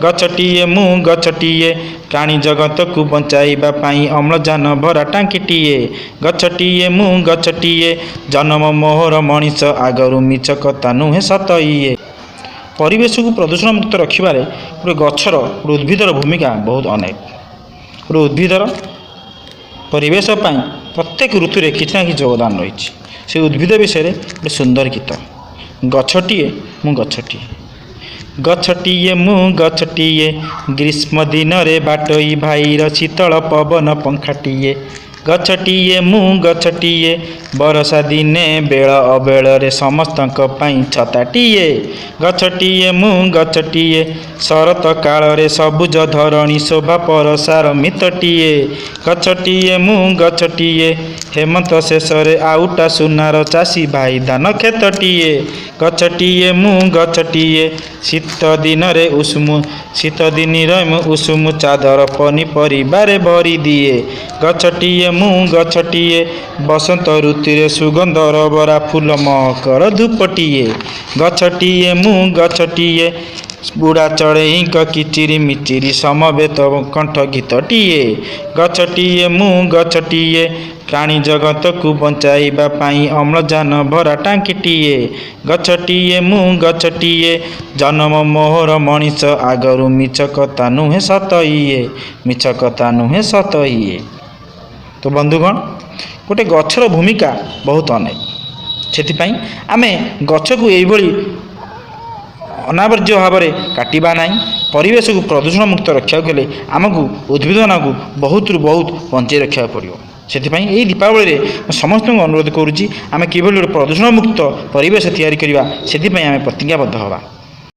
गछटिए मु गछटिए प्राणी जगत को बचाइबा पाई अम्लजान भरा टांकीटिए गछटिए मु गछटिए जन्म मोहर मनीष आगरू मिछ कथा नुहे सत इए। परिवेश को प्रदूषण मुक्त रखिबारे गोटे गछर गोटे उद्भिदर भूमिका बहुत अनेक। गोटे उद्भिदर परिवेश पाई प्रत्येक ऋतु रे किछि ना किछि योगदान रही। से उद्भिद विषय गोटे सुंदर गीत गछटिए मु गछटिए गछटिए मु गछटिए ग्रीष्म दिन रे बाटोई भाईर शीतल पवन पंखाटिए गछटिए मु गछटिए बरसा दिने बेल अबेल रे समस्तक पाई छताटिए गछटिए मु गछटिए शरत काल रे सबुज धरणी शोभा परसार मितटिए गछटिए मु गछटिए हेमंत शेष रे आउटा सुनार चाषी भाई धान खेतटिए गछटिए मु गछटिए शीत दिन रे उषुम शीत दिन रे उषुम चादर पनीपरिबा रे भरी दिए गछटिए मु गछटिए बसंत ऋतु रे सुगंध रबरा फूल महकर धूपटिए गछटिए मु गछटिए बुढ़ा चढ़ई किचिरी मिचिरी समवेत कंठ गीतटिए गछटिए मु गछटिए प्राणी जगत को बचाइबा पाई अम्लजान भरा टांकीटिए गछटिए मु गछटिए जन्म मोहर मनीष आगरू मिछ कथा नुहे सत इए मिछ कथा नुहे सत इए। तो बंधुगण गोटे गछर भूमिका बहुत अनेक से आमे गछ को यही अनावर्ज्य भाव में काटिबा नहीं। परिवेश को प्रदूषण मुक्त रक्षा के आमको उद्भिदन को बहुत रु बहुत बंचे रखा पड़ो। से दीपावली रे समस्त अनुरोध करुँची आम कि प्रदूषण मुक्त परिवेश तैयारी करवा से प्रतिज्ञाबद्ध हवा।